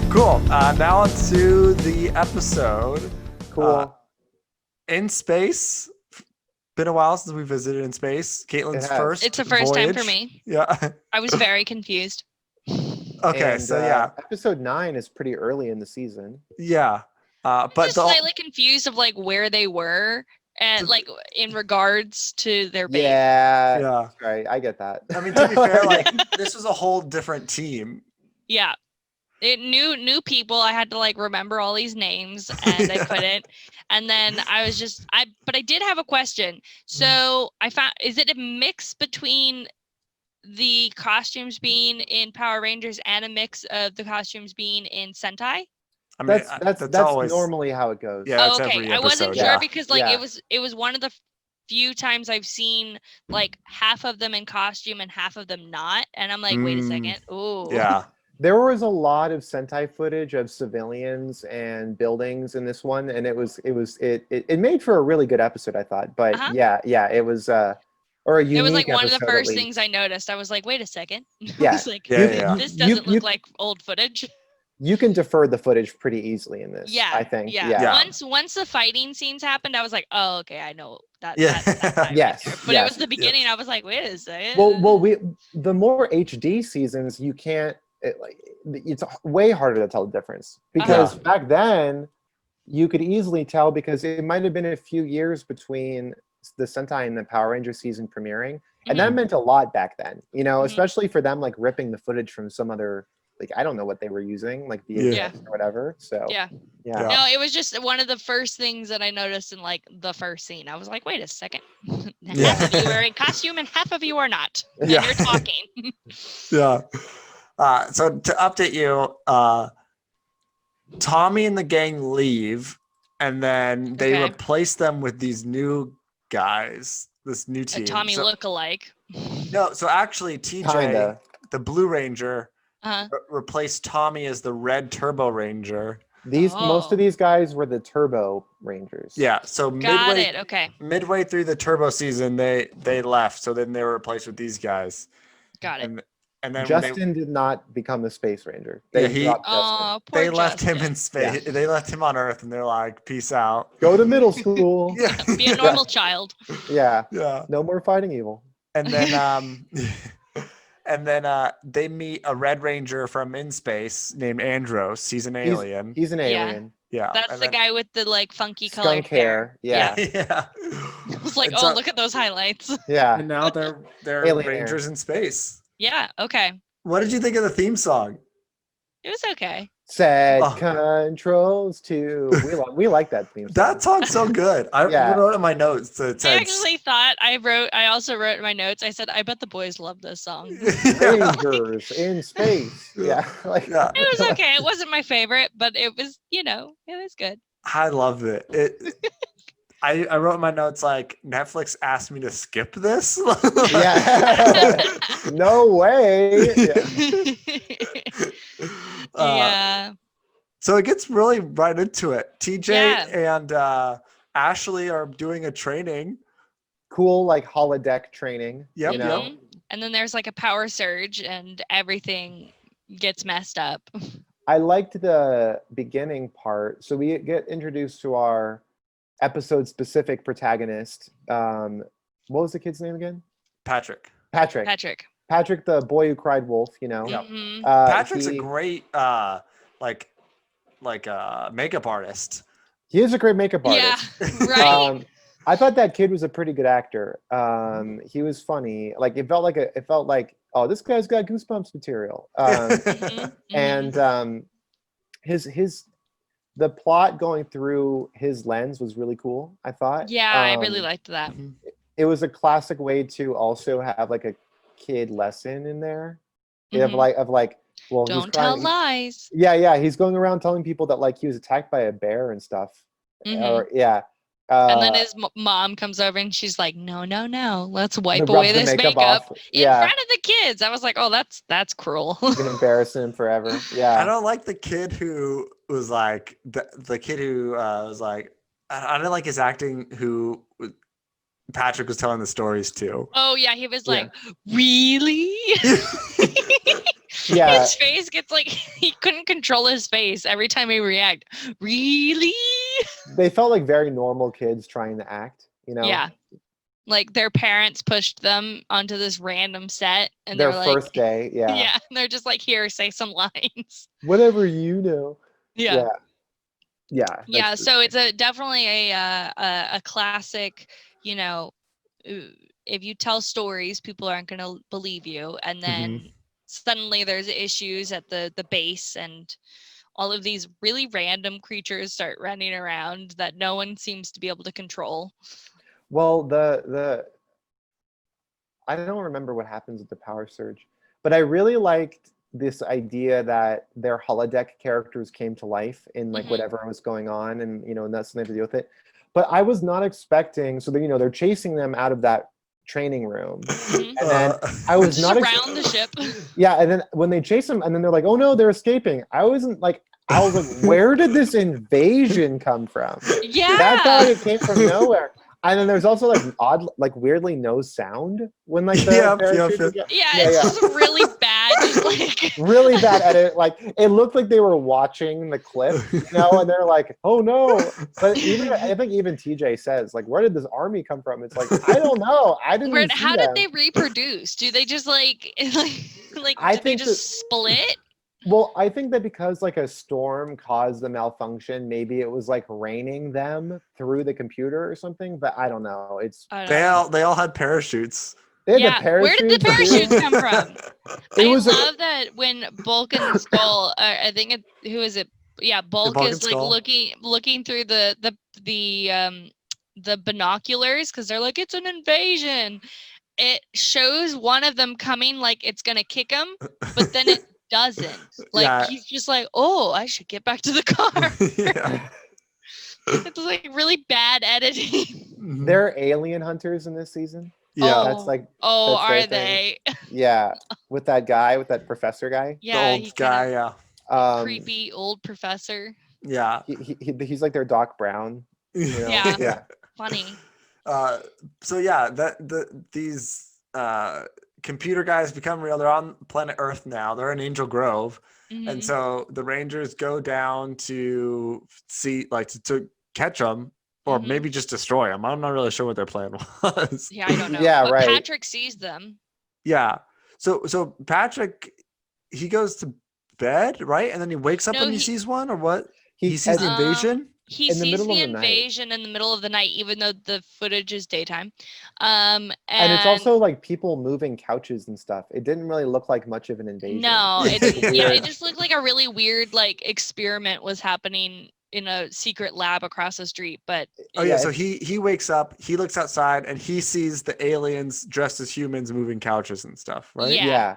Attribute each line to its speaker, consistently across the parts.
Speaker 1: Cool. Now on to the episode.
Speaker 2: Cool.
Speaker 1: In space. Been a while since we visited in space. Caitlin's first.
Speaker 3: It's the first
Speaker 1: voyage.
Speaker 3: time for me.
Speaker 1: Yeah.
Speaker 3: I was very confused.
Speaker 1: Okay,
Speaker 2: And,
Speaker 1: so yeah.
Speaker 2: episode 9 is pretty early in the season.
Speaker 1: Yeah.
Speaker 3: I'm
Speaker 1: But
Speaker 3: just slightly confused of like where they were and like in regards to their base.
Speaker 2: Yeah. Right. I get that.
Speaker 1: I mean, to be fair, like this was a whole different team.
Speaker 3: Yeah. It new people. I had to like remember all these names and I couldn't. And then I did have a question. So I found, is it a mix between the costumes being in Power Rangers and a mix of the costumes being in Sentai?
Speaker 1: I mean,
Speaker 2: that's
Speaker 1: always
Speaker 2: normally how it goes.
Speaker 1: Yeah.
Speaker 3: Oh, okay.
Speaker 1: Every
Speaker 3: I wasn't
Speaker 1: episode,
Speaker 3: sure
Speaker 1: yeah.
Speaker 3: because like
Speaker 2: Yeah.
Speaker 3: it was one of the few times I've seen like half of them in costume and half of them not. And I'm like, wait a second. Ooh.
Speaker 1: Yeah.
Speaker 2: There was a lot of Sentai footage of civilians and buildings in this one, and it made for a really good episode, I thought. But it was or a unique
Speaker 3: It was like one of the
Speaker 2: episode, at
Speaker 3: first
Speaker 2: least.
Speaker 3: things I noticed. I was like, wait a second. I
Speaker 2: Yeah.
Speaker 3: was like,
Speaker 1: Yeah.
Speaker 3: this doesn't look like old footage.
Speaker 2: You can defer the footage pretty easily in this.
Speaker 3: Yeah.
Speaker 2: I think.
Speaker 3: Yeah. Once the fighting scenes happened, I was like, oh, okay, I know that.
Speaker 1: Yeah.
Speaker 3: That's fine
Speaker 2: Yes,
Speaker 3: right there. But
Speaker 2: yes.
Speaker 3: it was the beginning. I was like, wait a second.
Speaker 2: Well, the more HD seasons, you can't. It's way harder to tell the difference because back then you could easily tell because it might have been a few years between the Sentai and the Power Ranger season premiering, and that meant a lot back then. You know, especially for them like ripping the footage from some other, like I don't know what they were using, like VHS or whatever. So
Speaker 3: yeah. No, it was just one of the first things that I noticed in like the first scene. I was like, wait a second. Half of you are in costume and half of you are not. And you're talking.
Speaker 1: Yeah. So to update you, Tommy and the gang leave, and then they replace them with these new guys, this new team.
Speaker 3: A Tommy look-alike.
Speaker 1: No, so actually TJ, the Blue Ranger, replaced Tommy as the Red Turbo Ranger.
Speaker 2: Most of these guys were the Turbo Rangers.
Speaker 1: Yeah, so midway through the Turbo season, they left, so then they were replaced with these guys.
Speaker 3: Got it.
Speaker 1: And then
Speaker 2: Justin did not become a Space Ranger. They
Speaker 1: left him in space. Yeah. They left him on Earth, and they're like, "Peace out.
Speaker 2: Go to middle school.
Speaker 3: Be a normal child."
Speaker 2: Yeah. No more fighting evil.
Speaker 1: And then, they meet a Red Ranger from in space named Andros. He's an alien.
Speaker 2: He's an alien.
Speaker 1: Yeah.
Speaker 3: That's the guy with the like funky
Speaker 2: skunk
Speaker 3: colored
Speaker 2: hair. Yeah.
Speaker 3: I was like, oh, look at those highlights.
Speaker 2: Yeah.
Speaker 1: And now they're Rangers in space.
Speaker 3: Yeah. Okay.
Speaker 1: What did you think of the theme song?
Speaker 3: It was okay.
Speaker 2: Set controls to. We like that theme song.
Speaker 1: That song's so good. I wrote in my notes.
Speaker 3: I actually thought I also wrote in my notes. I said, I bet the boys love this song.
Speaker 2: Rangers in space. Yeah.
Speaker 3: It was okay. It wasn't my favorite, but it was, it was good.
Speaker 1: I loved it. I wrote in my notes like Netflix asked me to skip this.
Speaker 2: No way.
Speaker 3: Yeah.
Speaker 1: So it gets really right into it. TJ and Ashley are doing a training.
Speaker 2: Cool, like holodeck training.
Speaker 1: Yep.
Speaker 3: And then there's like a power surge and everything gets messed up.
Speaker 2: I liked the beginning part. So we get introduced to our episode-specific protagonist. What was the kid's name again?
Speaker 1: Patrick,
Speaker 2: the boy who cried wolf.
Speaker 1: Patrick's a great makeup artist.
Speaker 2: He is a great makeup artist.
Speaker 3: Yeah, right.
Speaker 2: I thought that kid was a pretty good actor. He was funny. Like it felt like oh, this guy's got Goosebumps material. And the plot going through his lens was really cool, I thought.
Speaker 3: Yeah, I really liked that.
Speaker 2: It was a classic way to also have like a kid lesson in there. Of like, well,
Speaker 3: don't tell lies.
Speaker 2: Yeah, he's going around telling people that like he was attacked by a bear and stuff.
Speaker 3: And then his mom comes over and she's like, no, let's wipe away this makeup in front of the kids. I was like, oh, that's cruel.
Speaker 2: Gonna embarrass him forever. Yeah.
Speaker 1: I don't like the kid who was like the kid who was like, I didn't like his acting who Patrick was telling the stories to.
Speaker 3: Oh yeah, he was like, really?
Speaker 2: Yeah.
Speaker 3: His face gets like he couldn't control his face every time he react. Really?
Speaker 2: They felt like very normal kids trying to act, you know?
Speaker 3: Yeah. Like their parents pushed them onto this random set and
Speaker 2: Their
Speaker 3: they're like,
Speaker 2: first day, yeah.
Speaker 3: yeah, and they're just like, here, say some lines.
Speaker 2: Whatever you know.
Speaker 3: Yeah.
Speaker 2: Yeah.
Speaker 3: Yeah, so it's definitely a classic, you know, if you tell stories, people aren't going to believe you, and then suddenly there's issues at the base, and all of these really random creatures start running around that no one seems to be able to control.
Speaker 2: Well, I don't remember what happens with the power surge, but I really liked this idea that their holodeck characters came to life in like whatever was going on, and and that's something to deal with it. But I was not expecting. So they're chasing them out of that training room, and then I was not
Speaker 3: around the ship.
Speaker 2: Yeah, and then when they chase them, and then they're like, "Oh no, they're escaping." I was like, "Where did this invasion come from?"
Speaker 3: Yeah,
Speaker 2: That thought it came from nowhere. And then there's also like odd, like weirdly no sound when like the
Speaker 3: it's just really bad, just like
Speaker 2: really bad edit. Like it looked like they were watching the clip, and they're like, "Oh no!" But I think even TJ says like, "Where did this army come from?" It's like I don't know. I didn't.
Speaker 3: How did they reproduce? Do they just like
Speaker 2: I
Speaker 3: did they just split?
Speaker 2: Well, I think that because like a storm caused the malfunction, maybe it was like raining them through the computer or something. But I don't know.
Speaker 1: They all had parachutes.
Speaker 2: They had the parachutes.
Speaker 3: Where did the parachutes come from? I love that when Bulk and Skull. I think who is it? Yeah, Bulk is like looking through the binoculars because they're like, it's an invasion. It shows one of them coming like it's gonna kick him, but then it doesn't. Like he's just like, oh, I should get back to the car. It's like really bad editing.
Speaker 2: They're alien hunters in this season.
Speaker 1: Yeah,
Speaker 2: that's like.
Speaker 3: Oh,
Speaker 2: that's
Speaker 3: are they?
Speaker 2: Yeah, with that professor guy.
Speaker 3: Yeah,
Speaker 1: the old guy. Yeah,
Speaker 3: creepy old professor.
Speaker 1: Yeah,
Speaker 2: he's like their Doc Brown.
Speaker 3: Yeah. Funny.
Speaker 1: So yeah, these computer guys become real. They're on planet Earth now. They're in Angel Grove, and so the Rangers go down to see, like, to catch them, or maybe just destroy them. I'm not really sure what their plan was.
Speaker 3: Yeah, I don't know.
Speaker 2: Yeah,
Speaker 3: but
Speaker 2: right.
Speaker 3: Patrick sees them.
Speaker 1: Yeah. So Patrick, he goes to bed, right, and then he wakes up and he sees one, or what? He sees the invasion.
Speaker 3: He sees the invasion in the middle of the night, even though the footage is daytime. And
Speaker 2: it's also like people moving couches and stuff. It didn't really look like much of an invasion.
Speaker 3: No, it just looked like a really weird like experiment was happening in a secret lab across the street. But
Speaker 1: so he wakes up, he looks outside, and he sees the aliens dressed as humans moving couches and stuff, right?
Speaker 3: Yeah.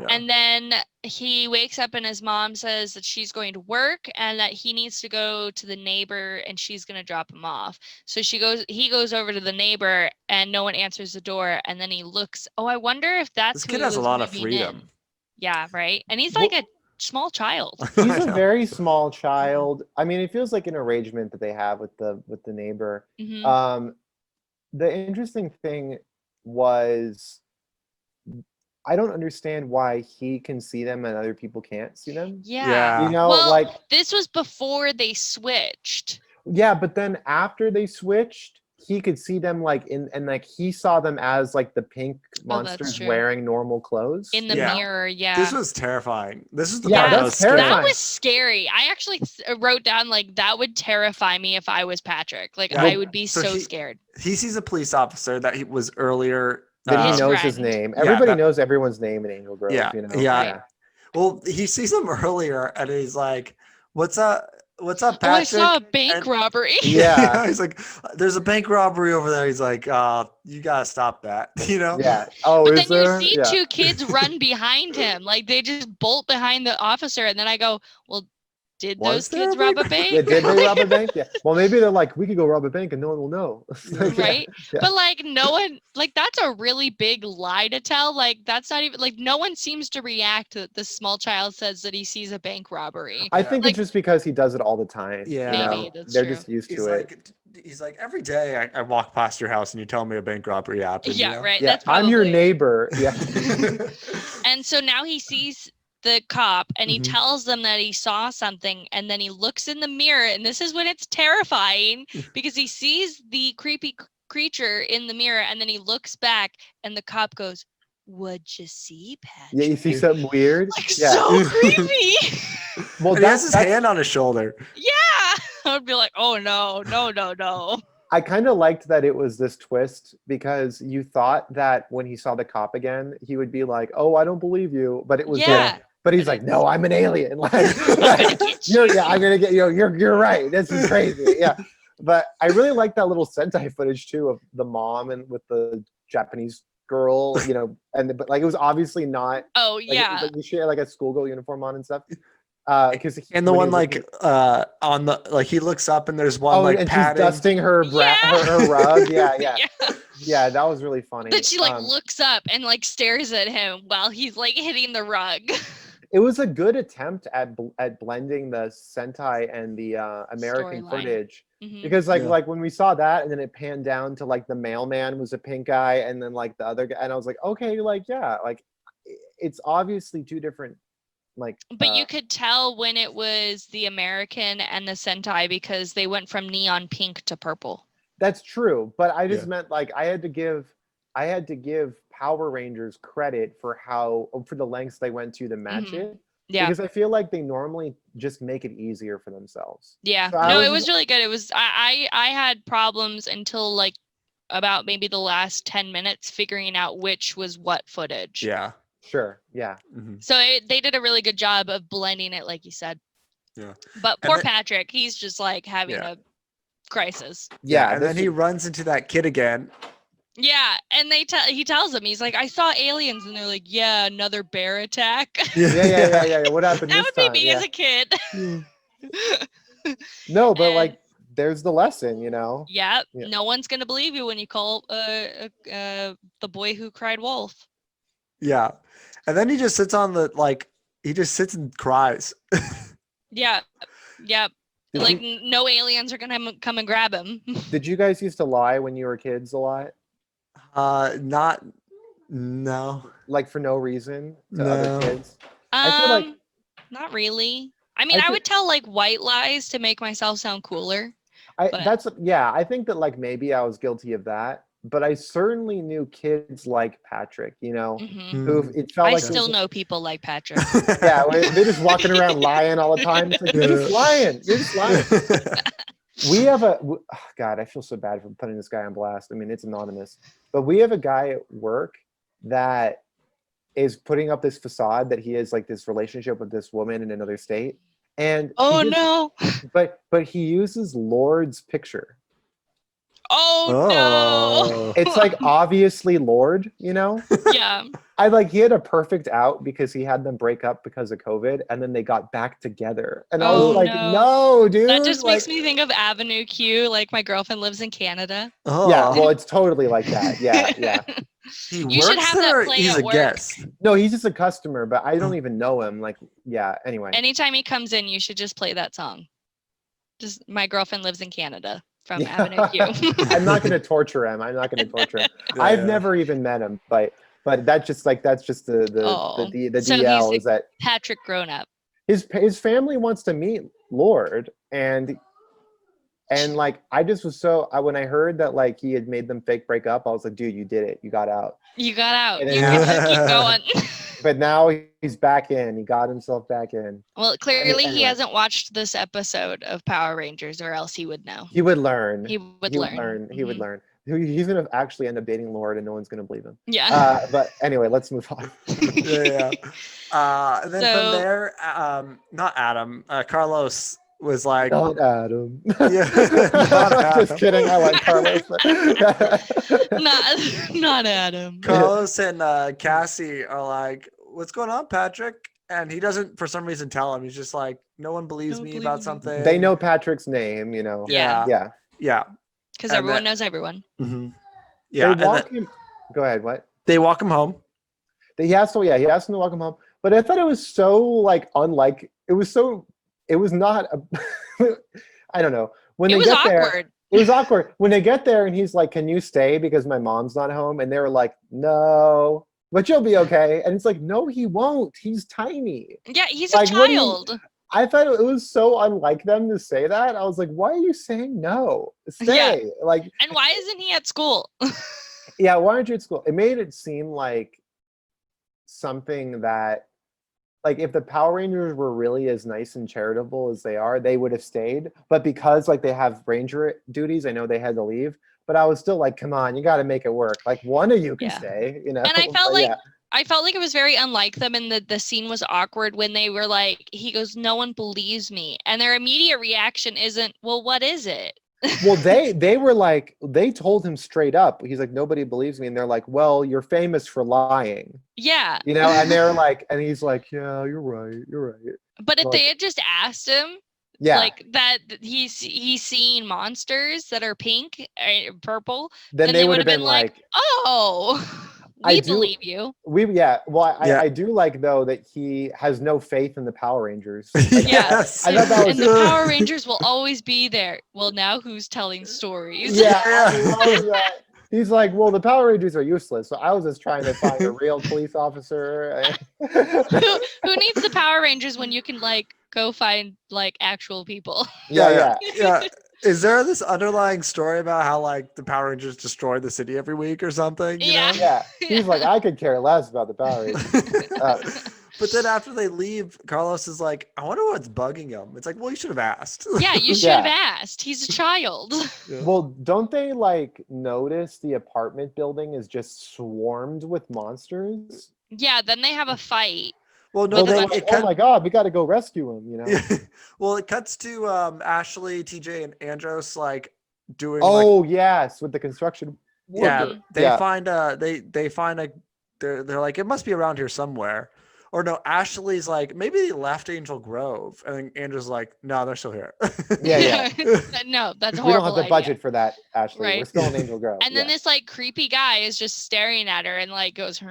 Speaker 3: And then he wakes up and his mom says that she's going to work and that he needs to go to the neighbor and she's going to drop him off. So he goes over to the neighbor and no one answers the door, and then he looks, I wonder if that's
Speaker 1: this kid has a lot of freedom.
Speaker 3: In. Yeah, right. And he's like a small child.
Speaker 2: He's a very small child. I mean, it feels like an arrangement that they have with the neighbor. The interesting thing was, I don't understand why he can see them and other people can't see them.
Speaker 3: Yeah.
Speaker 2: Well,
Speaker 3: this was before they switched.
Speaker 2: Yeah, but then after they switched, he could see them and like he saw them as like the pink monsters wearing normal clothes
Speaker 3: in the mirror. Yeah,
Speaker 1: this was terrifying. This is the
Speaker 2: that's terrifying.
Speaker 3: That was scary. I actually wrote down like that would terrify me if I was Patrick. Like I would be so scared.
Speaker 1: He sees a police officer that he was earlier.
Speaker 2: That he knows his name. Everybody knows everyone's name in Angel Grove.
Speaker 1: Yeah. Well, he sees him earlier and he's like, "What's up? What's up, Patrick?"
Speaker 3: I saw a bank robbery.
Speaker 2: Yeah.
Speaker 1: He's like, "There's a bank robbery over there." He's like, "You gotta stop that,"
Speaker 2: Yeah. Oh,
Speaker 3: but then you see two kids run behind him, like they just bolt behind the officer, and then I go, "Well, Did
Speaker 1: Was
Speaker 3: those
Speaker 1: there a
Speaker 3: kids rob a
Speaker 1: bank?
Speaker 3: bank?
Speaker 2: Yeah, did they rob a bank? Yeah. Well, maybe they're like, we could go rob a bank and no one will know. Like, yeah,
Speaker 3: Right?
Speaker 2: yeah.
Speaker 3: But like no one, like that's a really big lie to tell. Like that's not even like no one seems to react that the small child says that he sees a bank robbery.
Speaker 2: I think
Speaker 3: Like-
Speaker 2: it's just because he does it all the time.
Speaker 1: Yeah.
Speaker 2: You know?
Speaker 3: Maybe, that's
Speaker 2: They're
Speaker 3: true.
Speaker 2: just used
Speaker 1: He's
Speaker 2: to it.
Speaker 1: like every day I walk past your house and you tell me a bank robbery happened.
Speaker 3: Yeah,
Speaker 1: you know?
Speaker 3: right.
Speaker 2: Yeah,
Speaker 3: That's
Speaker 2: I'm your
Speaker 3: probably-
Speaker 2: neighbor. Yeah.
Speaker 3: And so now he sees the cop and he
Speaker 1: Mhm.
Speaker 3: tells them that he saw something, and then he looks in the mirror, and this is when it's terrifying because he sees the creepy creature in the mirror, and then he looks back and the cop goes, "What'd you see, Patrick?"
Speaker 2: Yeah, you see something weird?
Speaker 3: Like
Speaker 2: Yeah.
Speaker 3: so creepy.
Speaker 2: Well,
Speaker 1: And he has his hand on his shoulder.
Speaker 3: Yeah. I would be like, "Oh no, no, no, no."
Speaker 2: I kind of liked that it was this twist because you thought that when he saw the cop again, he would be like, "Oh, I don't believe you," but it was
Speaker 3: Yeah.
Speaker 2: but he's like, "No, I'm an alien." Like,
Speaker 3: get
Speaker 2: yeah, I'm gonna get you. You're right. This is crazy. Yeah, but I really like that little Sentai footage too of the mom and with the Japanese girl, you know, but like it was obviously not.
Speaker 3: Oh
Speaker 2: Like,
Speaker 3: yeah.
Speaker 2: like she had like a schoolgirl uniform on and stuff. Because
Speaker 1: And the one like on the like he looks up and there's one like
Speaker 2: and
Speaker 1: padding.
Speaker 2: she's dusting her
Speaker 3: Yeah.
Speaker 2: her rug. Yeah, yeah,
Speaker 3: Yeah.
Speaker 2: yeah. That was really funny.
Speaker 3: That she like looks up and like stares at him while he's like hitting the rug.
Speaker 2: It was a good attempt at blending the Sentai and the American
Speaker 3: Storyline.
Speaker 2: footage
Speaker 3: Mhm.
Speaker 2: because like
Speaker 1: Yeah.
Speaker 2: like when we saw that and then it panned down to like the mailman was a pink guy and then like the other guy and I was like, okay, like yeah, like it's obviously two different like.
Speaker 3: But you could tell when it was the American and the Sentai because they went from neon pink to purple.
Speaker 2: That's true, but I just
Speaker 1: Yeah.
Speaker 2: meant like I had to give Power Rangers credit for the lengths they went to match
Speaker 3: Mhm.
Speaker 2: it.
Speaker 3: Yeah.
Speaker 2: Because I feel like they normally just make it easier for themselves.
Speaker 3: Yeah.
Speaker 2: So I
Speaker 3: No,
Speaker 2: was
Speaker 3: it was
Speaker 2: just-
Speaker 3: really good. It was I had problems until like about maybe the last 10 minutes figuring out which was what footage.
Speaker 1: Yeah.
Speaker 2: Sure. Yeah.
Speaker 1: Mhm.
Speaker 3: So they did a really good job of blending it, like you said.
Speaker 1: Yeah.
Speaker 3: But
Speaker 1: And
Speaker 3: poor
Speaker 1: then-
Speaker 3: Patrick, he's just like having
Speaker 1: Yeah.
Speaker 3: a crisis.
Speaker 2: Yeah.
Speaker 1: And then he runs into that kid again.
Speaker 3: Yeah, and he tells them, he's like, I saw aliens, and they're like, yeah, another bear attack.
Speaker 2: Yeah. What happened
Speaker 3: That
Speaker 2: this
Speaker 3: would be
Speaker 2: time?
Speaker 3: me
Speaker 2: Yeah.
Speaker 3: as a kid.
Speaker 2: No, but
Speaker 3: And-
Speaker 2: like, there's the lesson, you know.
Speaker 3: Yeah,
Speaker 2: Yeah.
Speaker 3: no one's gonna believe you when you call the boy who cried wolf.
Speaker 1: Yeah. And then he just sits on the he just sits and cries.
Speaker 3: Yeah, yeah.
Speaker 2: Did
Speaker 3: Like
Speaker 2: you,
Speaker 3: no aliens are gonna come and grab him.
Speaker 2: did you guys used to lie when you were kids a lot,
Speaker 1: No.
Speaker 2: like for no reason to
Speaker 1: No.
Speaker 2: other kids? I feel like-
Speaker 3: Not really. I mean,
Speaker 2: I
Speaker 3: I
Speaker 2: feel-
Speaker 3: would tell like white lies to make myself sound cooler. But-
Speaker 2: I think that like maybe I was guilty of that, but I certainly knew kids like Patrick, you know,
Speaker 3: Mhm.
Speaker 2: who it felt
Speaker 3: I
Speaker 2: like it
Speaker 3: still
Speaker 2: was-
Speaker 3: know people like Patrick.
Speaker 2: yeah, they're just walking around lying all the time. It's like, you're just lying. You're just lying. We have God, I feel so bad for putting this guy on blast. I mean, it's anonymous, but we have a guy at work that is putting up this facade that he has like this relationship with this woman in another state. And
Speaker 3: Oh
Speaker 2: he just-
Speaker 3: no.
Speaker 2: but he uses Lord's picture.
Speaker 3: Oh,
Speaker 2: It's like obviously Lord, you know?
Speaker 3: no. Yeah.
Speaker 2: He had a perfect out because he had them break up because of COVID and then they got back together. And I
Speaker 3: Oh,
Speaker 2: was like,
Speaker 3: no.
Speaker 2: no, dude.
Speaker 3: That just
Speaker 2: like,
Speaker 3: makes me think of Avenue Q. Like my girlfriend lives in Canada.
Speaker 1: Oh.
Speaker 2: yeah, well, it's totally like that. Yeah, yeah.
Speaker 1: He
Speaker 3: You should
Speaker 1: works
Speaker 3: have that
Speaker 1: there or
Speaker 3: play
Speaker 1: he's
Speaker 3: at
Speaker 1: a
Speaker 3: work.
Speaker 1: guest.
Speaker 2: No, he's just a customer, but I don't even know him. Like, yeah, anyway.
Speaker 3: Anytime he comes in, you should just play that song. Just my girlfriend lives in Canada from
Speaker 2: Yeah.
Speaker 3: Avenue Q.
Speaker 2: I'm not going to torture him. I'm not going to torture him. I've never even met him, but that's just the
Speaker 3: Oh,
Speaker 2: the
Speaker 3: so
Speaker 2: DL
Speaker 3: he's
Speaker 2: is that
Speaker 3: Patrick grown up.
Speaker 2: his family wants to meet Lord and like I just was when I heard that like he had made them fake break up, I was like, dude, you did it. You got out.
Speaker 3: You got out.
Speaker 2: And
Speaker 3: You
Speaker 2: then-
Speaker 3: can just keep going.
Speaker 2: But now he's back in. He got himself back in.
Speaker 3: Well, clearly he
Speaker 2: Anyway.
Speaker 3: hasn't watched this episode of Power Rangers, or else he would know.
Speaker 2: He would learn.
Speaker 3: He would learn.
Speaker 2: He would
Speaker 3: Mhm.
Speaker 2: learn. He's gonna actually end up dating Lord, and no one's gonna believe him.
Speaker 3: Yeah.
Speaker 2: But anyway, let's move on.
Speaker 1: Yeah. And then
Speaker 3: So-
Speaker 1: from there, not Adam, Carlos was like,
Speaker 2: Not Adam.
Speaker 1: Yeah, not Adam.
Speaker 2: Just kidding. I like Carlos.
Speaker 3: not Adam.
Speaker 1: Carlos and Cassie are like, what's going on, Patrick? And he doesn't, for some reason, tell him. He's just like, no one believes me about something.
Speaker 2: They know Patrick's name, you know.
Speaker 3: Yeah.
Speaker 2: Yeah.
Speaker 3: Because
Speaker 1: And
Speaker 3: everyone
Speaker 1: that-
Speaker 3: knows everyone.
Speaker 1: Mhm. Yeah,
Speaker 2: They walk him. Go ahead. What?
Speaker 1: they walk him home.
Speaker 2: He asked him to walk him home. But I thought it was so like unlike. It was not. I don't know. When
Speaker 3: It
Speaker 2: they
Speaker 3: was
Speaker 2: get there,
Speaker 3: awkward.
Speaker 2: it was awkward. When they get there and he's like, "Can you stay because my mom's not home?" And they were like, "No, but you'll be okay." And it's like, "No, he won't. He's tiny."
Speaker 3: Yeah, he's
Speaker 2: Like,
Speaker 3: a
Speaker 2: what do you-
Speaker 3: child.
Speaker 2: I thought it was so unlike them to say that. I was like, "Why are you saying no? Stay!" Like,
Speaker 3: And why isn't he at school?
Speaker 2: yeah, why aren't you at school? It made it seem like something that, like, if the Power Rangers were really as nice and charitable as they are, they would have stayed. But because like they have ranger duties, I know they had to leave. But I was still like, come on, you got to make it work. Like one of you can stay, you know.
Speaker 3: And I felt
Speaker 2: But,
Speaker 3: like
Speaker 2: yeah.
Speaker 3: I felt like it was very unlike them, and the scene was awkward when they were like, he goes, "No one believes me," and their immediate reaction isn't, "Well, what is it?"
Speaker 2: Well, they were like, they told him straight up. He's like, nobody believes me, and they're like, well, you're famous for lying,
Speaker 3: Yeah.
Speaker 2: you know. And they're like, and he's like, yeah, you're right.
Speaker 3: But if
Speaker 2: Like,
Speaker 3: they had just asked him,
Speaker 2: yeah,
Speaker 3: like that he's seeing monsters that are pink, purple,
Speaker 2: then they would have been
Speaker 3: like, "Oh,
Speaker 2: I
Speaker 3: we
Speaker 2: do-
Speaker 3: believe you."
Speaker 2: Well,
Speaker 1: Yeah.
Speaker 2: I do like though that he has no faith in the Power Rangers.
Speaker 1: Yes.
Speaker 2: I thought that was
Speaker 3: And the Power Rangers will always be there. Well, now who's telling stories?
Speaker 2: Yeah, I
Speaker 1: Yeah.
Speaker 2: love that. He's like, well, the Power Rangers are useless, so I was just trying to find a real police officer.
Speaker 3: Who needs the Power Rangers when you can like go find like actual people?
Speaker 2: Yeah.
Speaker 1: Is there this underlying story about how like the Power Rangers destroy the city every week or something? You
Speaker 3: Yeah.
Speaker 1: know?
Speaker 2: Yeah. He's like, I could care less about the Power Rangers.
Speaker 1: But then after they leave, Carlos is like, I wonder what's bugging him. It's like, well, you should have asked.
Speaker 3: Yeah, you should have asked. He's a child.
Speaker 1: Yeah.
Speaker 2: Well, don't they like notice the apartment building is just swarmed with monsters?
Speaker 3: Yeah, then they have a fight.
Speaker 1: Well, no,
Speaker 2: Well,
Speaker 3: With a
Speaker 2: they're
Speaker 3: bunch
Speaker 2: like,
Speaker 3: of
Speaker 2: oh my god, we got to go rescue him, you know?
Speaker 1: Yeah. Well, it cuts to Ashley, TJ, and Andros like doing.
Speaker 2: Oh yes, with the construction.
Speaker 1: Yeah,
Speaker 2: worker.
Speaker 1: they find they find a they're like, it must be around here somewhere. Or no, Ashley's like, maybe they left Angel Grove, and then Andrew's like, no, they're still here.
Speaker 2: Yeah.
Speaker 3: No, that's
Speaker 2: We don't
Speaker 3: horrible.
Speaker 2: have the
Speaker 3: idea.
Speaker 2: budget for that, Ashley.
Speaker 3: Right.
Speaker 2: We're still in Angel Grove.
Speaker 3: And then this like creepy guy is just staring at her and like goes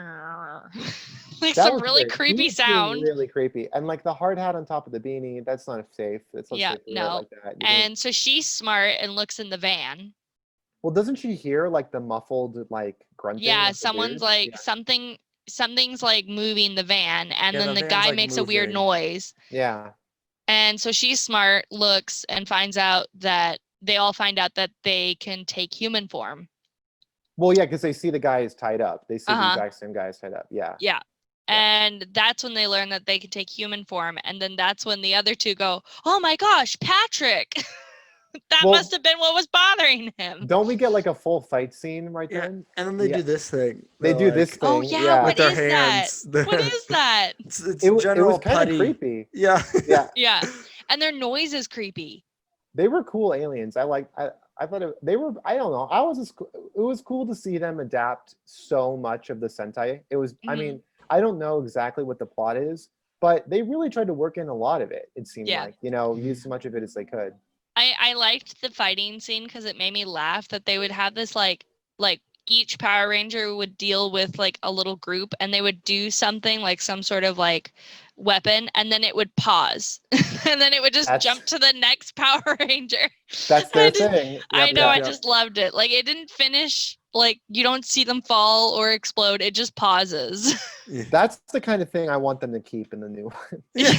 Speaker 3: like
Speaker 2: That
Speaker 3: some
Speaker 2: was
Speaker 3: really
Speaker 2: weird. He
Speaker 3: creepy
Speaker 2: was being
Speaker 3: sound.
Speaker 2: Really creepy. And like the hard hat on top of the beanie, that's not safe. That's not
Speaker 3: Yeah,
Speaker 2: safe to wear
Speaker 3: no.
Speaker 2: like that. You didn't-
Speaker 3: And so she's smart and looks in the van.
Speaker 2: well, doesn't she hear like the muffled like grunting?
Speaker 3: Yeah,
Speaker 2: of the
Speaker 3: someone's
Speaker 2: dude?
Speaker 3: like
Speaker 2: Yeah.
Speaker 3: something's like moving the van, and
Speaker 1: Yeah,
Speaker 3: then
Speaker 1: the
Speaker 3: the
Speaker 1: van's,
Speaker 3: guy
Speaker 1: like,
Speaker 3: makes a weird
Speaker 1: moving.
Speaker 3: noise.
Speaker 2: Yeah.
Speaker 3: And so she's smart, looks and finds out that they all find out that they can take human form.
Speaker 2: Well, yeah, because they see the guy is tied up. They see the
Speaker 3: Uh-huh.
Speaker 2: exact same guy is tied up. Yeah.
Speaker 3: Yeah. And that's when they learn that they can take human form. And then that's when the other two go, "Oh my gosh, Patrick!" That
Speaker 2: Well-
Speaker 3: must have been what was bothering him.
Speaker 2: Don't we get like a full fight scene right
Speaker 1: Yeah,
Speaker 2: then?
Speaker 1: and then they
Speaker 2: Yeah.
Speaker 1: do this thing.
Speaker 2: They
Speaker 1: They're
Speaker 2: do
Speaker 1: like-
Speaker 2: this thing.
Speaker 3: Oh yeah,
Speaker 2: yeah.
Speaker 3: what
Speaker 1: With their
Speaker 3: is that?
Speaker 1: hands.
Speaker 3: What is that?
Speaker 1: It's
Speaker 2: It
Speaker 1: general
Speaker 2: was kind
Speaker 1: putty.
Speaker 2: of creepy.
Speaker 1: Yeah.
Speaker 2: Yeah.
Speaker 3: Yeah. And their noise is creepy.
Speaker 2: They were cool aliens. I thought they were. I don't know. It was cool to see them adapt so much of the Sentai. It was. I
Speaker 3: Mhm.
Speaker 2: mean, I don't know exactly what the plot is, but they really tried to work in a lot of it. It seemed
Speaker 3: Yeah.
Speaker 2: like, you know, use as much of it as they could.
Speaker 3: I liked the fighting scene because it made me laugh that they would have this like each Power Ranger would deal with like a little group and they would do something like some sort of like weapon and then it would pause and then it would just jump to the next Power Ranger.
Speaker 2: That's
Speaker 3: I
Speaker 2: their
Speaker 3: just-
Speaker 2: thing.
Speaker 3: I know, I
Speaker 1: yep.
Speaker 3: just loved it. Like it didn't finish, like you don't see them fall or explode, it just pauses.
Speaker 2: That's the kind of thing I want them to keep in the new one.
Speaker 1: Yeah.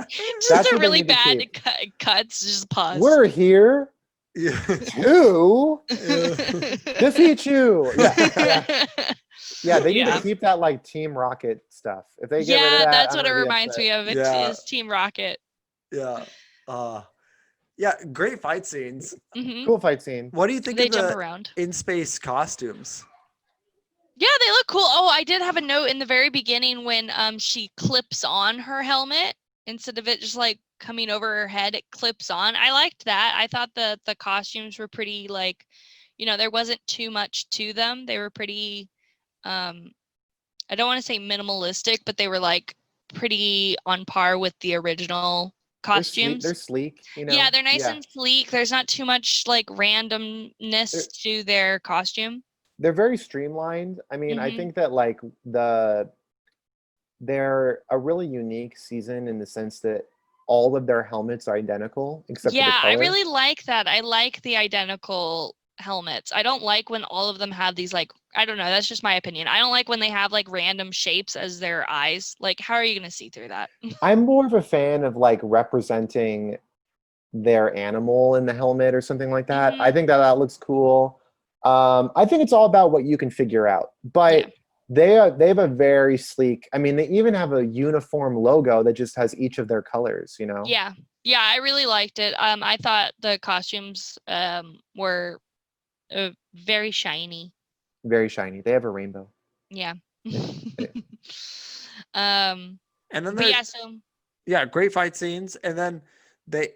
Speaker 3: Just
Speaker 2: That's
Speaker 3: the
Speaker 2: what they
Speaker 3: really
Speaker 2: need to
Speaker 3: bad
Speaker 2: keep.
Speaker 3: cuts, just pause.
Speaker 2: We're here
Speaker 1: Yeah.
Speaker 2: to defeat you. Yeah, they need
Speaker 3: Yeah.
Speaker 2: to keep that like Team Rocket stuff. If they get rid of
Speaker 3: Yeah,
Speaker 2: that,
Speaker 3: that's
Speaker 2: I'm
Speaker 3: what it
Speaker 2: gonna be
Speaker 3: reminds
Speaker 2: upset.
Speaker 3: me of. It
Speaker 1: Yeah.
Speaker 3: is Team Rocket.
Speaker 1: Yeah. Yeah, great fight scenes.
Speaker 3: Hmm.
Speaker 2: Cool fight scene.
Speaker 1: What do you think
Speaker 3: They
Speaker 1: of
Speaker 3: jump
Speaker 1: the
Speaker 3: around.
Speaker 1: in-space costumes?
Speaker 3: Yeah, they look cool. Oh, I did have a note in the very beginning when she clips on her helmet instead of it just like coming over her head, it clips on. I liked that. I thought the costumes were pretty like, there wasn't too much to them. They were pretty I don't want to say minimalistic, but they were like pretty on par with the original costumes.
Speaker 2: They're sleek, you know.
Speaker 3: Yeah, they're nice and sleek. There's not too much like randomness to their costume.
Speaker 2: They're very streamlined. I mean, I think that like they're a really unique season in the sense that all of their helmets are identical except for the color.
Speaker 3: I really like that. I like the identical helmets. I don't like when all of them have these like, I don't know, that's just my opinion. I don't like when they have like random shapes as their eyes. Like, how are you going to see through that?
Speaker 2: I'm more of a fan of like representing their animal in the helmet or something like that. I think that looks cool. I think it's all about what you can figure out. But they have a very sleek, I mean, they even have a uniform logo that just has each of their colors, you know?
Speaker 3: Yeah. Yeah, I really liked it. I thought the costumes were very shiny.
Speaker 2: Very shiny. They have a rainbow.
Speaker 3: Yeah.
Speaker 1: And then great fight scenes. And then they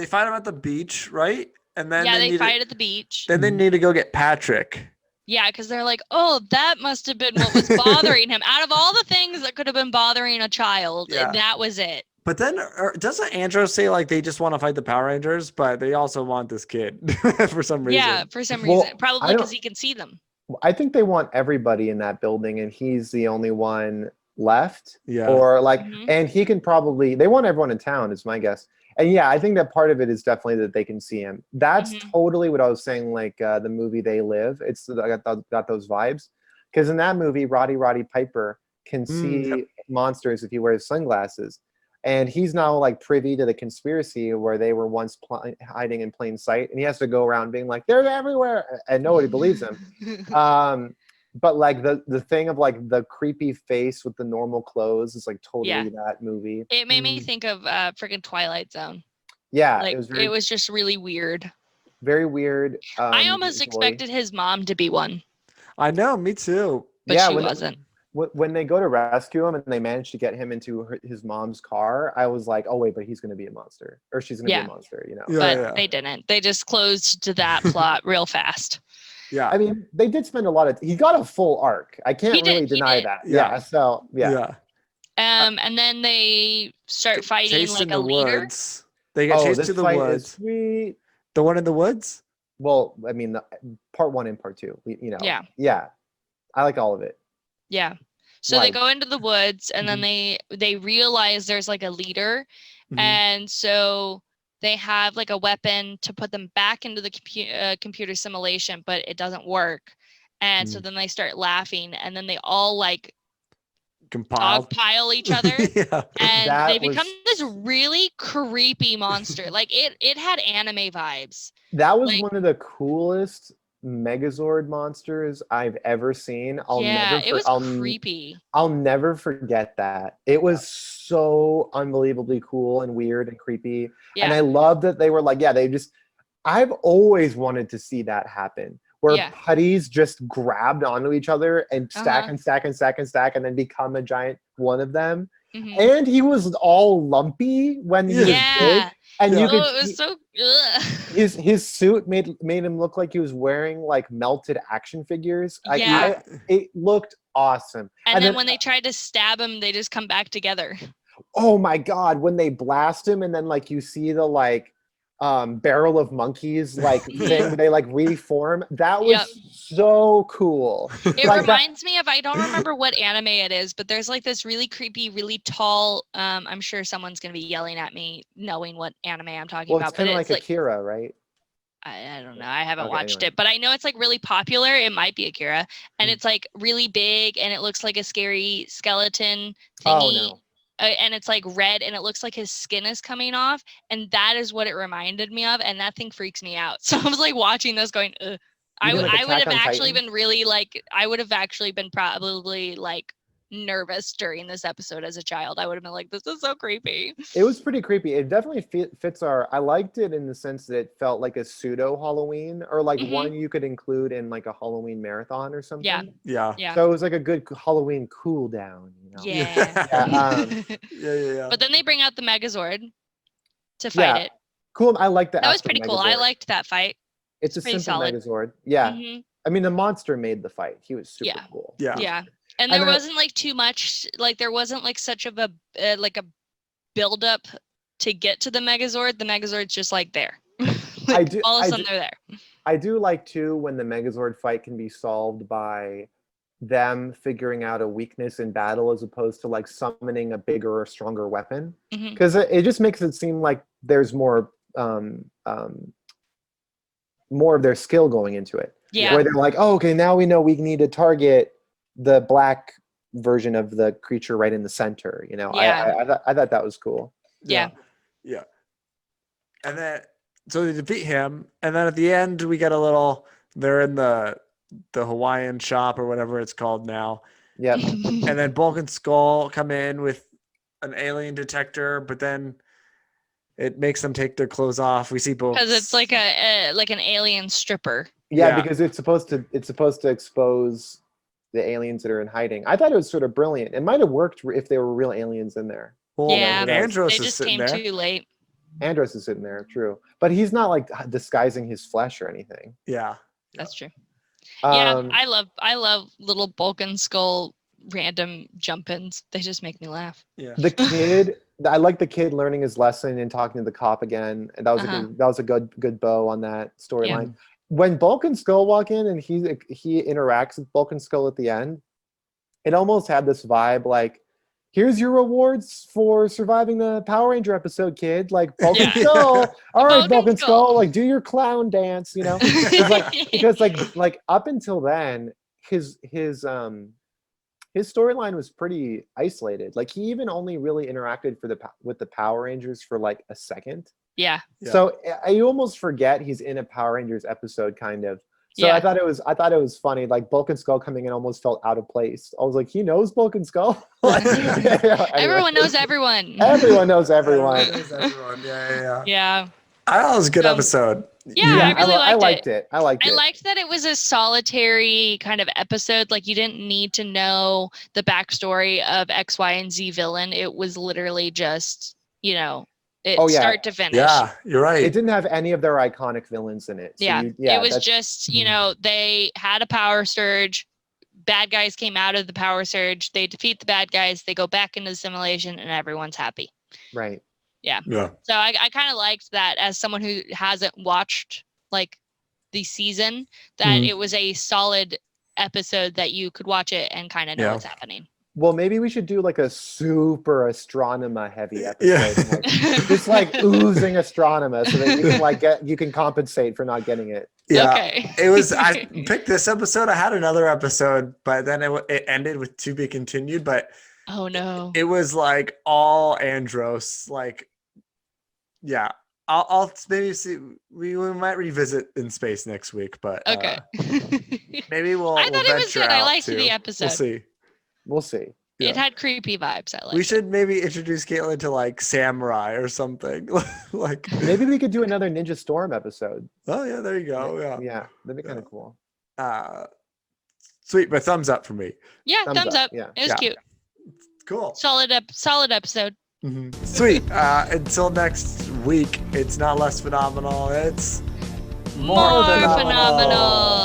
Speaker 1: fight him at the beach, right? And then
Speaker 3: they fight at the beach.
Speaker 1: Then they need to go get Patrick.
Speaker 3: Yeah, because they're like, oh, that must have been what was bothering him. Out of all the things that could have been bothering a child, that was it.
Speaker 1: But then doesn't Andros say like they just want to fight the Power Rangers, but they also want this kid for some reason?
Speaker 3: Yeah, for some reason. Probably because he can see them.
Speaker 2: I think they want everybody in that building and he's the only one left.
Speaker 1: Yeah.
Speaker 2: Or like, and he can probably, they want everyone in town is my guess. And yeah, I think that part of it is definitely that they can see him. That's totally what I was saying, like the movie They Live. It's got those vibes. Because in that movie, Roddy Piper can see monsters if he wears sunglasses. And he's now like privy to the conspiracy where they were once hiding in plain sight. And he has to go around being like, they're everywhere. And nobody believes him. But like the thing of like the creepy face with the normal clothes is like totally that movie.
Speaker 3: It made me think of freaking Twilight Zone.
Speaker 2: Yeah,
Speaker 3: like it was just really weird.
Speaker 2: Very weird.
Speaker 3: I almost expected his mom to be one.
Speaker 1: I know, me too.
Speaker 3: But she wasn't.
Speaker 2: When they go to rescue him and they manage to get him into his mom's car, I was like, oh wait, but he's going to be a monster, or she's going to be a monster, you know?
Speaker 3: But they didn't. They just closed to that plot real fast.
Speaker 1: Yeah,
Speaker 2: I mean, they did spend a lot of. He got a full arc. I can't really deny that. Yeah. So yeah.
Speaker 3: And then they start fighting
Speaker 1: chased
Speaker 3: like
Speaker 1: in
Speaker 3: a
Speaker 1: the
Speaker 3: leader.
Speaker 1: Woods. They get chased to the woods.
Speaker 2: Sweet.
Speaker 1: The one in the woods.
Speaker 2: Well, I mean, part 1 and part 2. You know. Yeah. I like all of it.
Speaker 3: Yeah. So they go into the woods, and then they realize there's like a leader, and so they have like a weapon to put them back into the computer simulation, but it doesn't work. And so then they start laughing, and then they all like dogpile each other, and they become this really creepy monster. Like it had anime vibes.
Speaker 2: That was like, one of the coolest Megazord monsters I've ever seen.
Speaker 3: It was creepy.
Speaker 2: I'll never forget that. It was so unbelievably cool and weird and creepy. Yeah. And I love that they were like, I've always wanted to see that happen. Where putties just grabbed onto each other and stack and stack and stack and stack and then become a giant one of them. And he was all lumpy when he was big. And you could
Speaker 3: it was so
Speaker 2: his suit made him look like he was wearing like melted action figures. Like, it looked awesome.
Speaker 3: And then when they tried to stab him, they just come back together.
Speaker 2: Oh my god, when they blast him and then like you see the like barrel of monkeys like thing they like reform, that was so cool.
Speaker 3: It like reminds me of, I don't remember what anime it is, but there's like this really creepy, really tall, I'm sure someone's gonna be yelling at me knowing what anime I'm talking about.
Speaker 2: It's kind of like Akira, right?
Speaker 3: I don't know, I haven't watched it, but I know it's like really popular. It might be Akira, and it's like really big, and it looks like a scary skeleton thingy. And it's like red, and it looks like his skin is coming off, and that is what it reminded me of, and that thing freaks me out. So I was like watching this going, ugh. I would have actually been really like, I would have actually been probably like nervous during this episode as a child. I would have been like, this is so creepy.
Speaker 2: It was pretty creepy. It definitely fits I liked it in the sense that it felt like a pseudo Halloween, or like one you could include in like a Halloween marathon or something.
Speaker 3: Yeah.
Speaker 2: So it was like a good Halloween cool down, you know?
Speaker 3: Yeah. But then they bring out the Megazord to fight it.
Speaker 2: Cool. I like that.
Speaker 3: That was pretty cool. I liked that fight.
Speaker 2: It's a simple solid Megazord. Yeah. I mean, the monster made the fight. He was super cool.
Speaker 3: Yeah. And there wasn't like too much, like there wasn't like such of a like a build up to get to the Megazord's just like there. All of a sudden they're there.
Speaker 2: I do like too when the Megazord fight can be solved by them figuring out a weakness in battle as opposed to like summoning a bigger or stronger weapon, because it just makes it seem like there's more of their skill going into it.
Speaker 3: Yeah.
Speaker 2: Where they're like, oh, okay, now we know we need to target the black version of the creature right in the center. You know,
Speaker 3: Yeah.
Speaker 2: I thought that was cool.
Speaker 3: Yeah.
Speaker 1: And then so they defeat him, and then at the end we get a little. They're in the Hawaiian shop or whatever it's called now.
Speaker 2: Yep.
Speaker 1: And then Bulk and Skull come in with an alien detector, but then it makes them take their clothes off. We see both
Speaker 3: because it's like an alien stripper.
Speaker 2: Yeah, because it's supposed to expose the aliens that are in hiding. I thought it was sort of brilliant. It might have worked if there were real aliens in there.
Speaker 1: Well,
Speaker 3: yeah,
Speaker 1: Andros
Speaker 3: they
Speaker 1: is
Speaker 3: just
Speaker 1: sitting
Speaker 3: came
Speaker 1: there.
Speaker 3: too late.
Speaker 2: Andros is sitting there, true, but he's not like disguising his flesh or anything.
Speaker 1: Yeah,
Speaker 3: that's true. Yeah, I love little Bulk and Skull random jump-ins. They just make me laugh.
Speaker 1: Yeah.
Speaker 2: The kid, I like the kid learning his lesson and talking to the cop again. And that was a good bow on that storyline. Yeah. When Bulk and Skull walk in and he interacts with Bulk and Skull at the end, it almost had this vibe like, here's your rewards for surviving the Power Ranger episode, kid. Like Bulk and Skull. All right, Bulk and Skull, like do your clown dance, you know? because up until then, his storyline was pretty isolated. Like he even only really interacted with the Power Rangers for like a second.
Speaker 3: Yeah.
Speaker 2: So I almost forget he's in a Power Rangers episode, kind of. So I thought it was funny. Like Bulk and Skull coming in almost felt out of place. I was like, he knows Bulk and Skull.
Speaker 3: Everyone knows everyone.
Speaker 2: Everyone knows everyone.
Speaker 3: Yeah.
Speaker 1: I thought it was a good episode.
Speaker 3: Yeah, I
Speaker 2: liked it. I liked
Speaker 3: that it was a solitary kind of episode. Like you didn't need to know the backstory of X, Y, and Z villain. It was literally just, start to finish.
Speaker 1: Yeah, you're right.
Speaker 2: It didn't have any of their iconic villains in it. So
Speaker 3: it was just, they had a power surge. Bad guys came out of the power surge. They defeat the bad guys. They go back into the simulation, and everyone's happy.
Speaker 2: Right.
Speaker 3: Yeah. So I kind of liked that as someone who hasn't watched like the season, that it was a solid episode that you could watch it and kind of know what's happening.
Speaker 2: Well, maybe we should do like a super astronomer heavy episode. Just like oozing astronomer so that you can compensate for not getting it.
Speaker 1: Yeah.
Speaker 3: Okay.
Speaker 1: I picked this episode. I had another episode, but then it ended with to be continued, but
Speaker 3: oh no.
Speaker 1: It was like all Andros, like I'll maybe see. We might revisit In Space next week, but
Speaker 3: okay.
Speaker 1: Maybe we'll.
Speaker 3: I thought
Speaker 1: it
Speaker 3: was good. I liked the episode.
Speaker 2: We'll see.
Speaker 3: It had creepy vibes. I like.
Speaker 1: We should maybe introduce Caitlin to like Samurai or something. Like
Speaker 2: maybe we could do another Ninja Storm episode.
Speaker 1: Oh yeah, there you go.
Speaker 2: Yeah, that'd be kind of cool.
Speaker 1: Sweet, but thumbs up for me.
Speaker 3: Yeah, thumbs up. Yeah, it was cute.
Speaker 1: Cool.
Speaker 3: Solid episode.
Speaker 1: Mm-hmm. Sweet. Until next week, it's not less phenomenal. It's
Speaker 3: more phenomenal.